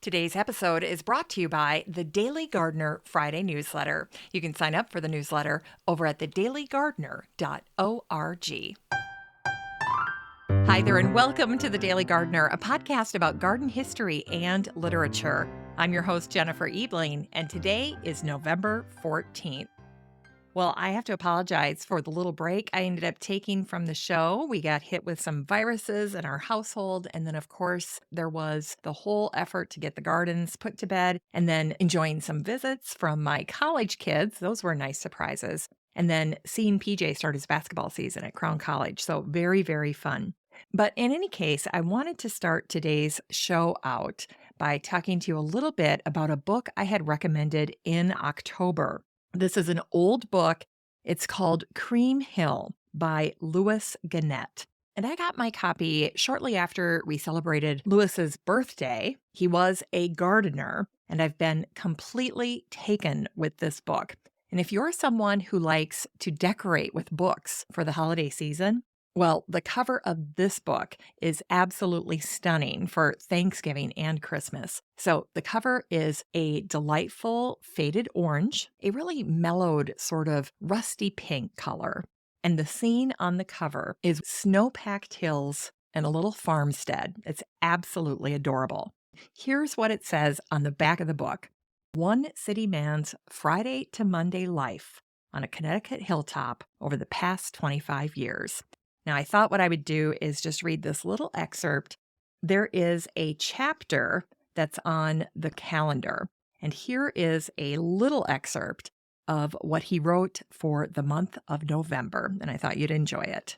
Today's episode is brought to you by the Daily Gardener Friday newsletter. You can sign up for the newsletter over at thedailygardener.org. Hi there, and welcome to The Daily Gardener, a podcast about garden history and literature. I'm your host, Jennifer Ebling, and today is November 14th. Well, I have to apologize for the little break I ended up taking from the show. We got hit with some viruses in our household. And then, of course, there was the whole effort to get the gardens put to bed and then enjoying some visits from my college kids. Those were nice surprises. And then seeing PJ start his basketball season at Crown College. So very, very fun. But in any case, I wanted to start today's show out by talking to you a little bit about a book I had recommended in October. This is an old book. It's called Cream Hill by Louis Gannett. And I got my copy shortly after we celebrated Louis's birthday. He was a gardener, and I've been completely taken with this book. And if you're someone who likes to decorate with books for the holiday season, well, the cover of this book is absolutely stunning for Thanksgiving and Christmas. So the cover is a delightful faded orange, a really mellowed sort of rusty pink color. And the scene on the cover is snow-packed hills and a little farmstead. It's absolutely adorable. Here's what it says on the back of the book. One city man's Friday to Monday life on a Connecticut hilltop over the past 25 years. Now, I thought what I would do is just read this little excerpt. There is a chapter that's on the calendar, and here is a little excerpt of what he wrote for the month of November, and I thought you'd enjoy it.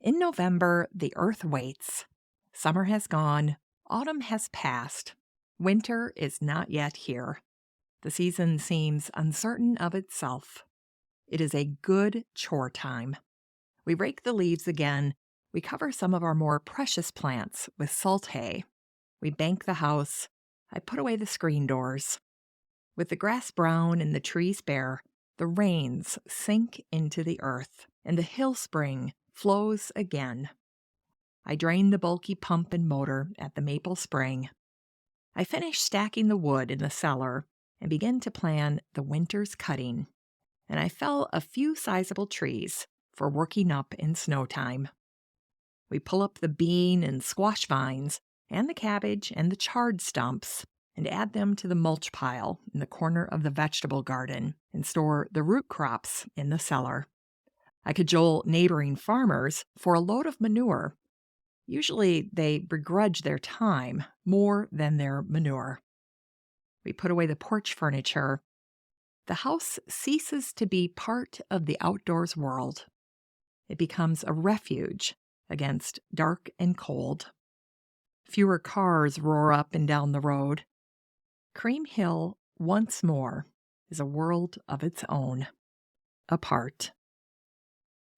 In November, the earth waits. Summer has gone. Autumn has passed. Winter is not yet here. The season seems uncertain of itself. It is a good chore time. We rake the leaves again. We cover some of our more precious plants with salt hay. We bank the house. I put away the screen doors. With the grass brown and the trees bare, the rains sink into the earth, and the hill spring flows again. I drain the bulky pump and motor at the maple spring. I finish stacking the wood in the cellar and begin to plan the winter's cutting, and I fell a few sizable trees for working up in snow time. We pull up the bean and squash vines and the cabbage and the chard stumps and add them to the mulch pile in the corner of the vegetable garden and store the root crops in the cellar. I cajole neighboring farmers for a load of manure. Usually they begrudge their time more than their manure. We put away the porch furniture. The house ceases to be part of the outdoors world. It becomes a refuge against dark and cold. Fewer cars roar up and down the road. Cream Hill, once more, is a world of its own, apart.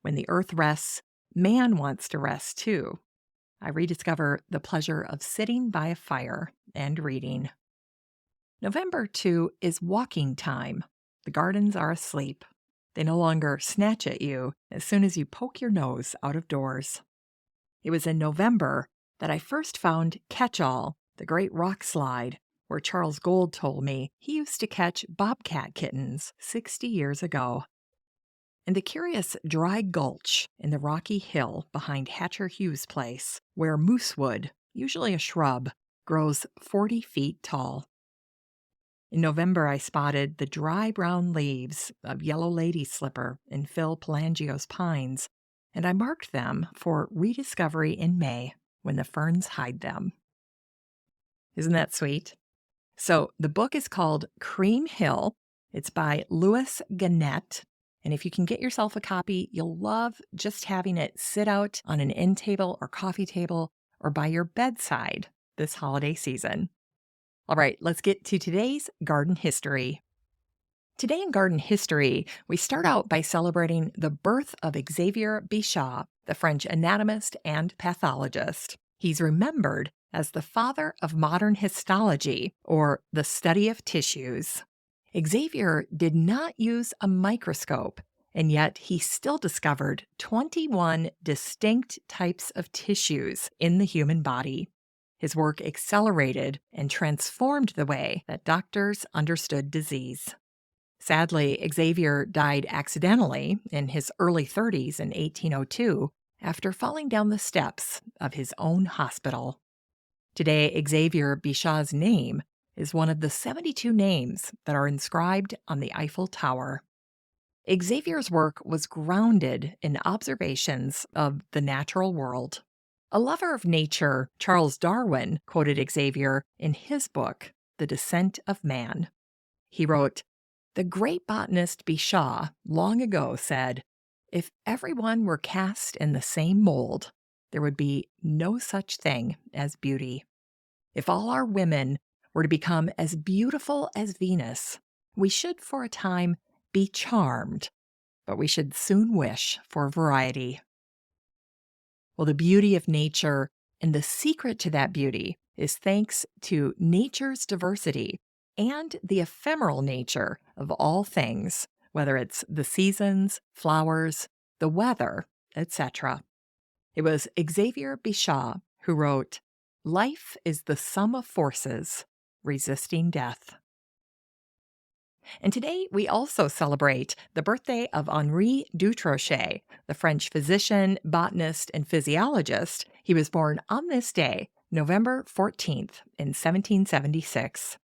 When the earth rests, man wants to rest too. I rediscover the pleasure of sitting by a fire and reading. November, too, is walking time. The gardens are asleep. They no longer snatch at you as soon as you poke your nose out of doors. It was in November that I first found Catch-all, the great rock slide, where Charles Gould told me he used to catch bobcat kittens 60 years ago. And the curious dry gulch in the rocky hill behind Hatcher Hughes' place, where moosewood, usually a shrub, grows 40 feet tall. In November, I spotted the dry brown leaves of yellow lady slipper and Phil Pelagio's pines, and I marked them for rediscovery in May when the ferns hide them. Isn't that sweet? So the book is called Cream Hill. It's by Louis Gannett, and if you can get yourself a copy, you'll love just having it sit out on an end table or coffee table or by your bedside this holiday season. All right, let's get to today's garden history. Today in garden history, we start out by celebrating the birth of Xavier Bichat, the French anatomist and pathologist. He's remembered as the father of modern histology, or the study of tissues. Xavier did not use a microscope, and yet he still discovered 21 distinct types of tissues in the human body. His work accelerated and transformed the way that doctors understood disease. Sadly, Xavier died accidentally in his early 30s in 1802 after falling down the steps of his own hospital. Today, Xavier Bichat's name is one of the 72 names that are inscribed on the Eiffel Tower. Xavier's work was grounded in observations of the natural world. A lover of nature, Charles Darwin quoted Xavier in his book, The Descent of Man. He wrote, "The great botanist Bichat long ago said, 'If everyone were cast in the same mold, there would be no such thing as beauty. If all our women were to become as beautiful as Venus, we should for a time be charmed, but we should soon wish for variety.'" Well, the beauty of nature and the secret to that beauty is thanks to nature's diversity and the ephemeral nature of all things, whether it's the seasons, flowers, the weather, etc. It was Xavier Bichat who wrote, "Life is the sum of forces resisting death." And today we also celebrate the birthday of Henri Dutrochet, the French physician, botanist, and physiologist. He was born on this day, November 14th, in 1776.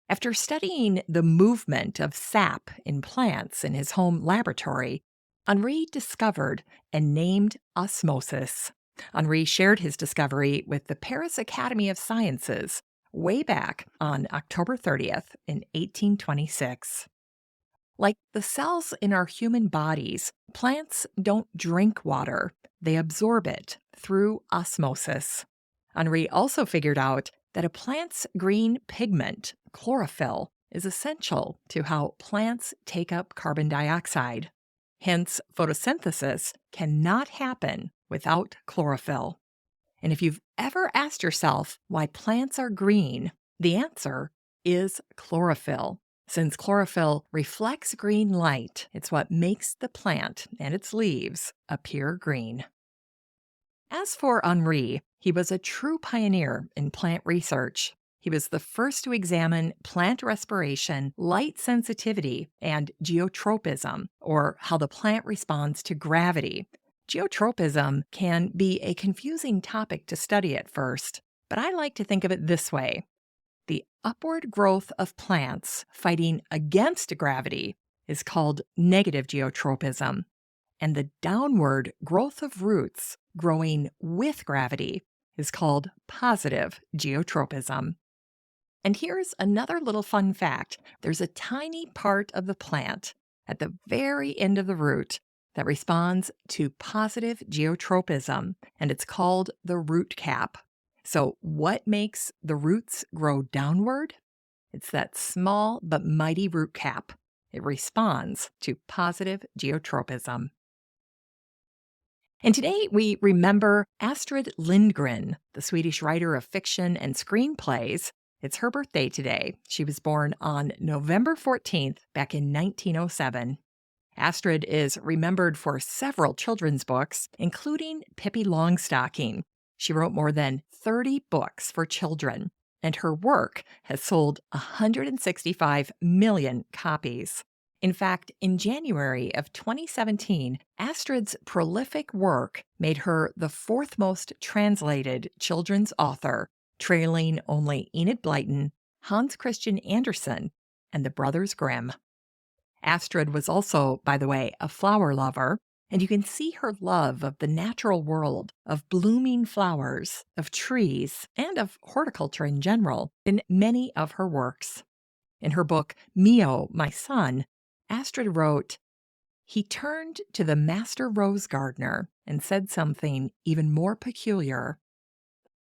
After studying the movement of sap in plants in his home laboratory, Henri discovered and named osmosis. Henri shared his discovery with the Paris Academy of Sciences way back on October 30th in 1826. Like the cells in our human bodies, plants don't drink water, they absorb it through osmosis. Henri also figured out that a plant's green pigment, chlorophyll, is essential to how plants take up carbon dioxide. Hence, photosynthesis cannot happen without chlorophyll. And if you've ever asked yourself why plants are green, the answer is chlorophyll. Since chlorophyll reflects green light, it's what makes the plant and its leaves appear green. As for Henri, he was a true pioneer in plant research. He was the first to examine plant respiration, light sensitivity, and geotropism, or how the plant responds to gravity. Geotropism can be a confusing topic to study at first, but I like to think of it this way. The upward growth of plants fighting against gravity is called negative geotropism, and the downward growth of roots growing with gravity is called positive geotropism. And here's another little fun fact. There's a tiny part of the plant at the very end of the root that responds to positive geotropism, and it's called the root cap. So what makes the roots grow downward? It's that small but mighty root cap. It responds to positive geotropism. And today we remember Astrid Lindgren, the Swedish writer of fiction and screenplays. It's her birthday today. She was born on November 14th, back in 1907. Astrid is remembered for several children's books, including Pippi Longstocking. She wrote more than 30 books for children, and her work has sold 165 million copies. In fact, in January of 2017, Astrid's prolific work made her the fourth most translated children's author, trailing only Enid Blyton, Hans Christian Andersen, and the Brothers Grimm. Astrid was also, by the way, a flower lover, and you can see her love of the natural world, of blooming flowers, of trees, and of horticulture in general in many of her works. In her book, Mio, My Son, Astrid wrote, "He turned to the master rose gardener and said something even more peculiar.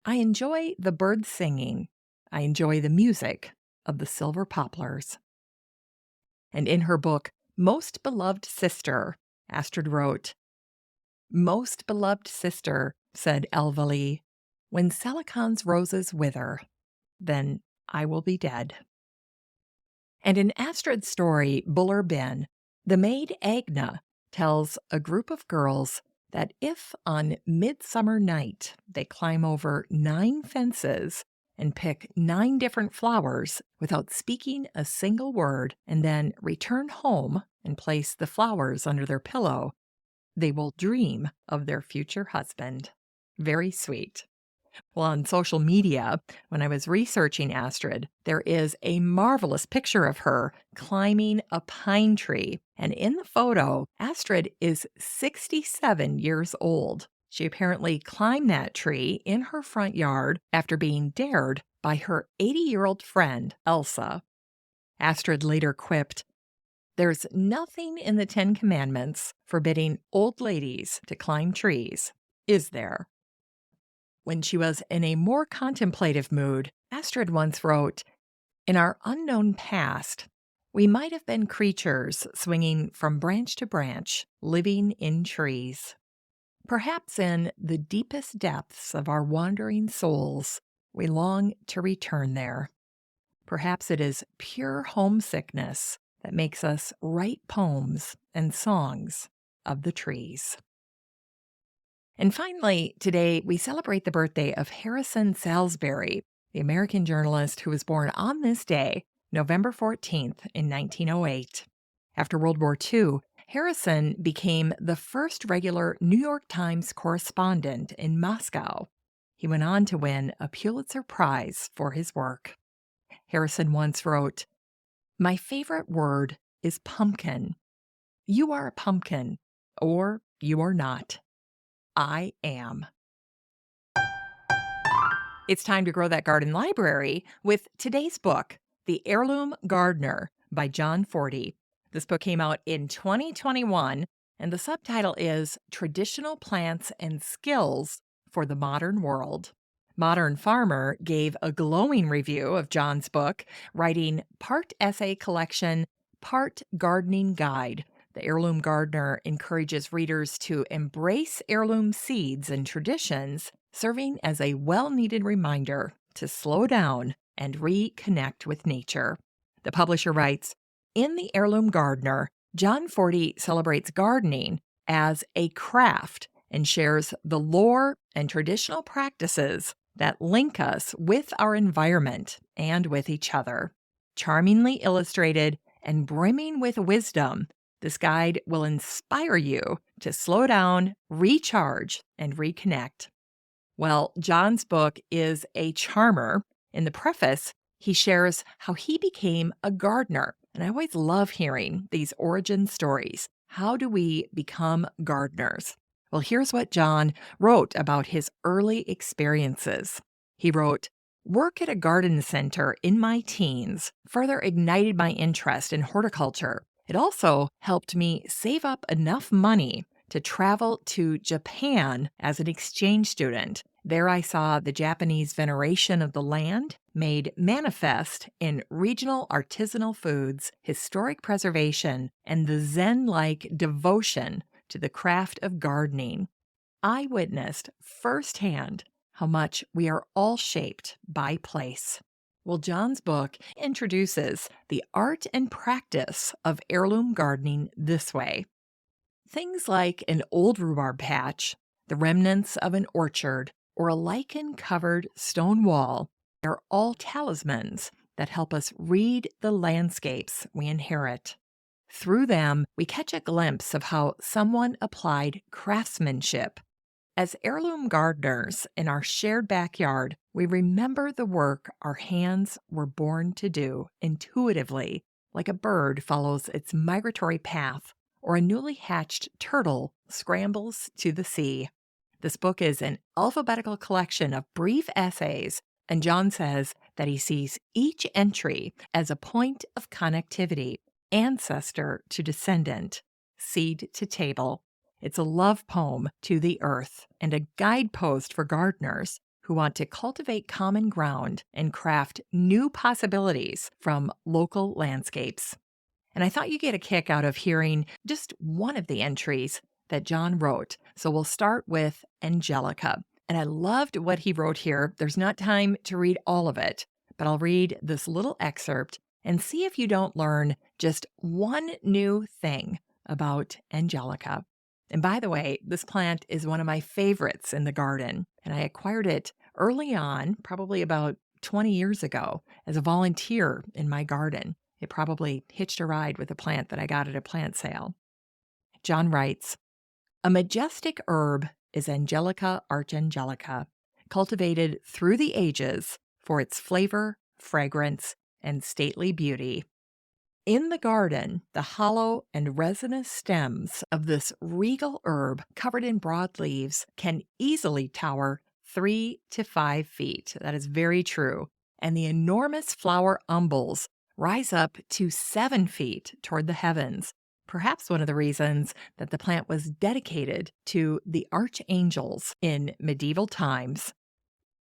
I enjoy the birds singing. I enjoy the music of the silver poplars." And in her book, Most Beloved Sister, Astrid wrote, "Most beloved sister," said Elvalie, "when Salicon's roses wither, then I will be dead." And in Astrid's story, Buller Ben, the maid Agna tells a group of girls that if on midsummer night they climb over 9 fences and pick 9 different flowers without speaking a single word and then return home and place the flowers under their pillow, they will dream of their future husband. Very sweet. Well, on social media, when I was researching Astrid, there is a marvelous picture of her climbing a pine tree. And in the photo, Astrid is 67 years old. She apparently climbed that tree in her front yard after being dared by her 80-year-old friend, Elsa. Astrid later quipped, "There's nothing in the 10 Commandments forbidding old ladies to climb trees, is there?" When she was in a more contemplative mood, Astrid once wrote, "In our unknown past, we might have been creatures swinging from branch to branch, living in trees. Perhaps in the deepest depths of our wandering souls, we long to return there. Perhaps it is pure homesickness that makes us write poems and songs of the trees." And finally, today we celebrate the birthday of Harrison Salisbury, the American journalist who was born on this day, November 14th, in 1908. After World War II, Harrison became the first regular New York Times correspondent in Moscow. He went on to win a Pulitzer Prize for his work. Harrison once wrote, "My favorite word is pumpkin. You are a pumpkin, or you are not. I am." It's time to grow that garden library with today's book, The Heirloom Gardener by John Forty. This book came out in 2021, and the subtitle is Traditional Plants and Skills for the Modern World. Modern Farmer gave a glowing review of John's book, writing part essay collection, part gardening guide. The Heirloom Gardener encourages readers to embrace heirloom seeds and traditions, serving as a well-needed reminder to slow down and reconnect with nature. The publisher writes, "In The Heirloom Gardener, John Forty celebrates gardening as a craft and shares the lore and traditional practices that link us with our environment and with each other. Charmingly illustrated and brimming with wisdom, this guide will inspire you to slow down, recharge, and reconnect." Well, John's book is a charmer. In the preface, he shares how he became a gardener. And I always love hearing these origin stories. How do we become gardeners? Well, here's what John wrote about his early experiences. He wrote, "Work at a garden center in my teens further ignited my interest in horticulture. It also helped me save up enough money to travel to Japan as an exchange student. There I saw the Japanese veneration of the land made manifest in regional artisanal foods, historic preservation, and the Zen-like devotion to the craft of gardening. I witnessed firsthand how much we are all shaped by place." Well, John's book introduces the art and practice of heirloom gardening this way. Things like an old rhubarb patch, the remnants of an orchard, or a lichen-covered stone wall are all talismans that help us read the landscapes we inherit. Through them, we catch a glimpse of how someone applied craftsmanship. As heirloom gardeners in our shared backyard, we remember the work our hands were born to do intuitively, like a bird follows its migratory path or a newly hatched turtle scrambles to the sea. This book is an alphabetical collection of brief essays, and John says that he sees each entry as a point of connectivity, ancestor to descendant, seed to table. It's a love poem to the earth and a guidepost for gardeners who want to cultivate common ground and craft new possibilities from local landscapes. And I thought you'd get a kick out of hearing just one of the entries that John wrote. So we'll start with Angelica. And I loved what he wrote here. There's not time to read all of it, but I'll read this little excerpt and see if you don't learn just one new thing about Angelica. And by the way, this plant is one of my favorites in the garden, and I acquired it early on, probably about 20 years ago, as a volunteer in my garden. It probably hitched a ride with a plant that I got at a plant sale. John writes, "A majestic herb is Angelica archangelica, cultivated through the ages for its flavor, fragrance, and stately beauty. In the garden, the hollow and resinous stems of this regal herb, covered in broad leaves, can easily tower 3 to 5 feet. That is very true. And the enormous flower umbels rise up to 7 feet toward the heavens. Perhaps one of the reasons that the plant was dedicated to the archangels in medieval times.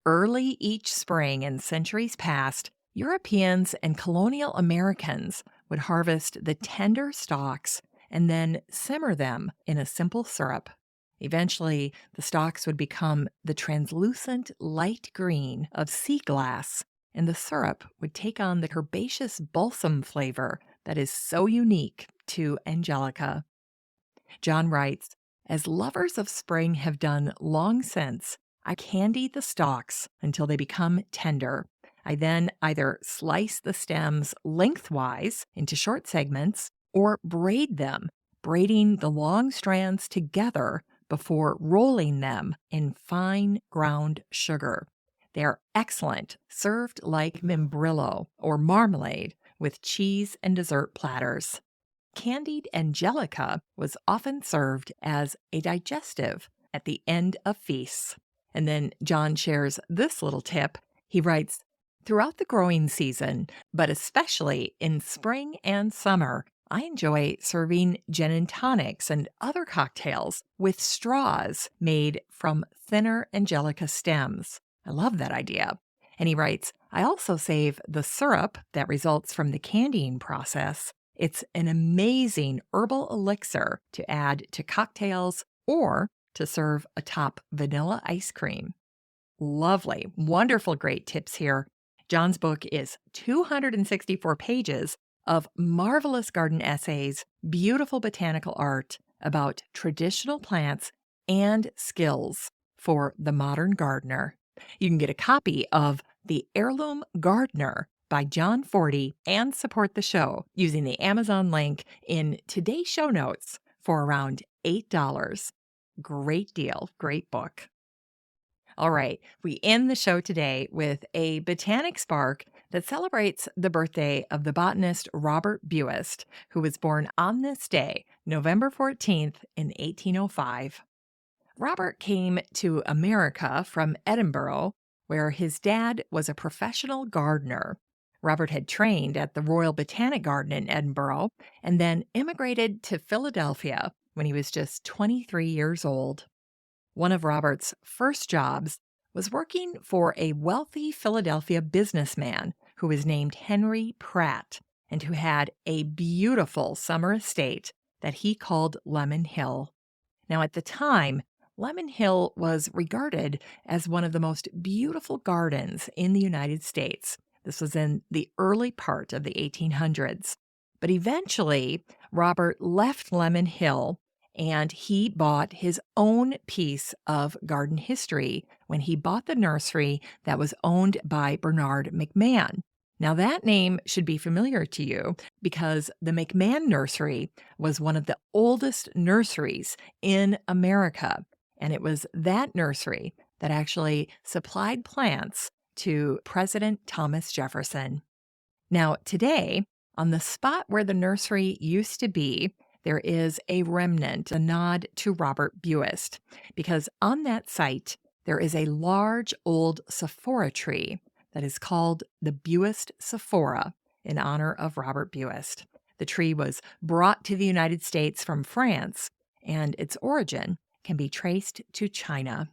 Early each spring in centuries past, Europeans and colonial Americans would harvest the tender stalks and then simmer them in a simple syrup. Eventually, the stalks would become the translucent light green of sea glass, and the syrup would take on the herbaceous balsam flavor that is so unique to Angelica." John writes, "As lovers of spring have done long since, I candy the stalks until they become tender. I then either slice the stems lengthwise into short segments or braid them, braiding the long strands together before rolling them in fine ground sugar. They are excellent, served like membrillo or marmalade with cheese and dessert platters." Candied Angelica was often served as a digestive at the end of feasts. And then John shares this little tip. He writes, "Throughout the growing season, but especially in spring and summer, I enjoy serving gin and tonics and other cocktails with straws made from thinner Angelica stems." I love that idea. And he writes, "I also save the syrup that results from the candying process. It's an amazing herbal elixir to add to cocktails or to serve atop vanilla ice cream." Lovely, wonderful, great tips here. John's book is 264 pages of marvelous garden essays, beautiful botanical art about traditional plants and skills for the modern gardener. You can get a copy of The Heirloom Gardener by John Forty and support the show using the Amazon link in today's show notes for around $8. Great deal, great book. All right, we end the show today with a botanic spark that celebrates the birthday of the botanist Robert Buist, who was born on this day, November 14th in 1805. Robert came to America from Edinburgh, where his dad was a professional gardener. Robert had trained at the Royal Botanic Garden in Edinburgh and then immigrated to Philadelphia when he was just 23 years old. One of Robert's first jobs was working for a wealthy Philadelphia businessman who was named Henri Pratt and who had a beautiful summer estate that he called Lemon Hill. Now, at the time, Lemon Hill was regarded as one of the most beautiful gardens in the United States. This was in the early part of the 1800s. But eventually, Robert left Lemon Hill and he bought his own piece of garden history when he bought the nursery that was owned by Bernard McMahon. Now, that name should be familiar to you because the McMahon Nursery was one of the oldest nurseries in America. And it was that nursery that actually supplied plants to President Thomas Jefferson. Now, today, on the spot where the nursery used to be, there is a remnant, a nod to Robert Buist, because on that site, there is a large old Sephora tree that is called the Buist Sephora in honor of Robert Buist. The tree was brought to the United States from France, and its origin can be traced to China.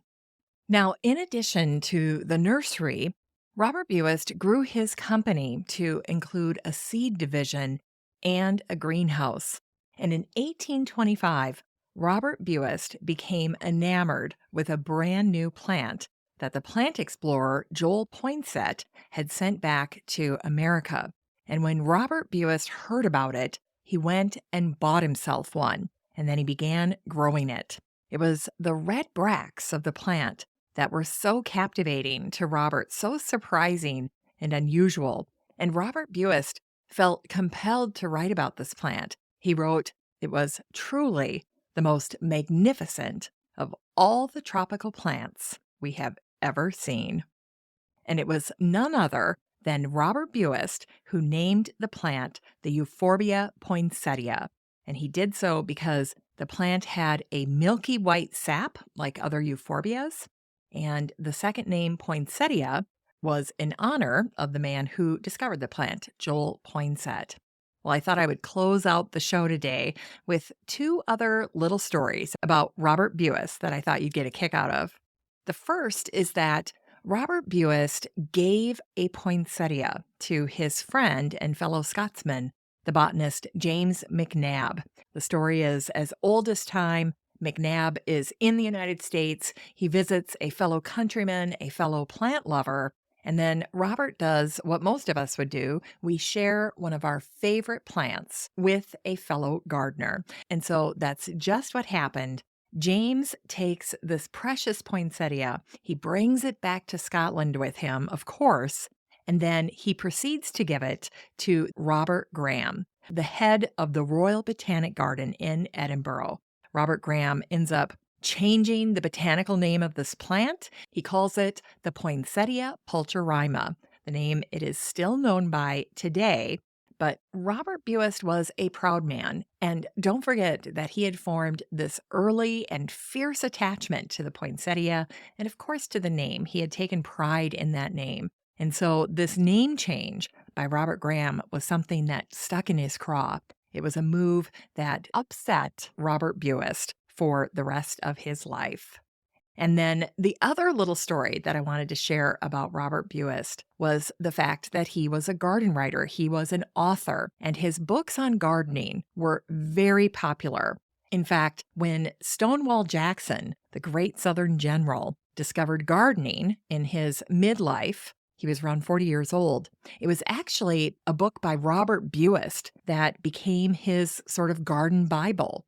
Now, in addition to the nursery, Robert Buist grew his company to include a seed division and a greenhouse. And in 1825, Robert Buist became enamored with a brand new plant that the plant explorer Joel Poinsett had sent back to America. And when Robert Buist heard about it, he went and bought himself one. and then he began growing it. It was the red bracts of the plant that were so captivating to Robert, so surprising and unusual. And Robert Buist felt compelled to write about this plant. He wrote, "It was truly the most magnificent of all the tropical plants we have ever seen." And it was none other than Robert Buist who named the plant the Euphorbia poinsettia. And he did so because the plant had a milky white sap like other euphorbias. And the second name, poinsettia, was in honor of the man who discovered the plant, Joel Poinsett. Well, I thought I would close out the show today with two other little stories about Robert Buist that I thought you'd get a kick out of. The first is that Robert Buist gave a poinsettia to his friend and fellow Scotsman, the botanist James McNabb. The story is as old as time. McNabb is in the United States. He visits a fellow countryman, a fellow plant lover, and then Robert does what most of us would do. We share one of our favorite plants with a fellow gardener. And so that's just what happened. James takes this precious poinsettia. He brings it back to Scotland with him, of course, and then he proceeds to give it to Robert Graham, the head of the Royal Botanic Garden in Edinburgh. Robert Graham ends up changing the botanical name of this plant. He calls it the Poinsettia pulcherrima, the name it is still known by today. But Robert Buist was a proud man, and don't forget that he had formed this early and fierce attachment to the poinsettia, and of course to the name. He had taken pride in that name. And so this name change by Robert Graham was something that stuck in his craw. It was a move that upset Robert Buist for the rest of his life. And then the other little story that I wanted to share about Robert Buist was the fact that he was a garden writer. He was an author, and his books on gardening were very popular. In fact, when Stonewall Jackson, the great Southern general, discovered gardening in his midlife, he was around 40 years old. It was actually a book by Robert Buist that became his sort of garden Bible.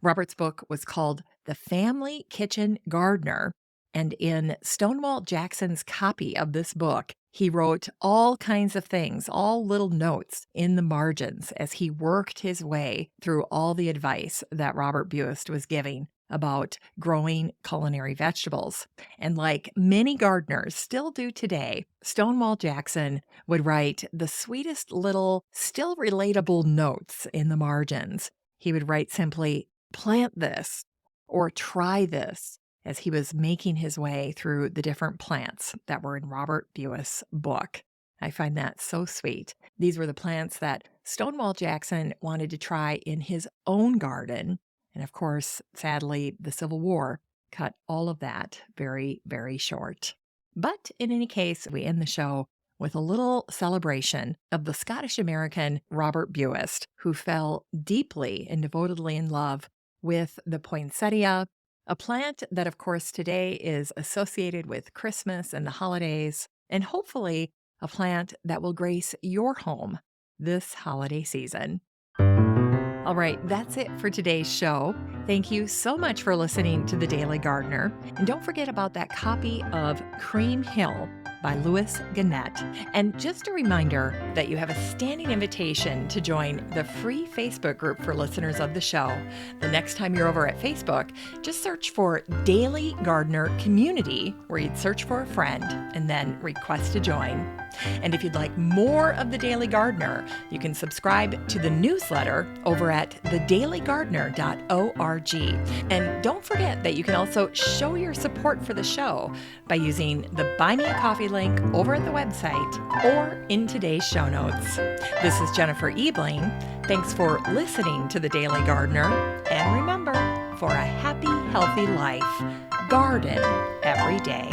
Robert's book was called The Family Kitchen Gardener, and in Stonewall Jackson's copy of this book, he wrote all kinds of things, all little notes in the margins as he worked his way through all the advice that Robert Buist was giving about growing culinary vegetables. And like many gardeners still do today, Stonewall Jackson would write the sweetest little, still relatable notes in the margins. He would write simply, "Plant this," or "Try this," as he was making his way through the different plants that were in Robert Buist's book. I find that so sweet. These were the plants that Stonewall Jackson wanted to try in his own garden. And of course, sadly, the Civil War cut all of that very, very short. But in any case, we end the show with a little celebration of the Scottish-American Robert Buist, who fell deeply and devotedly in love with the poinsettia, a plant that, of course, today is associated with Christmas and the holidays, and hopefully a plant that will grace your home this holiday season. All right, that's it for today's show. Thank you so much for listening to The Daily Gardener. And don't forget about that copy of Cream Hill by Louis Gannett. And just a reminder that you have a standing invitation to join the free Facebook group for listeners of the show. The next time you're over at Facebook, just search for Daily Gardener Community, where you'd search for a friend and then request to join. And if you'd like more of The Daily Gardener, you can subscribe to the newsletter over at thedailygardener.org. And don't forget that you can also show your support for the show by using the Buy Me a Coffee link over at the website or in today's show notes. This is Jennifer Ebling. Thanks for listening to The Daily Gardener. And remember, for a happy, healthy life, garden every day.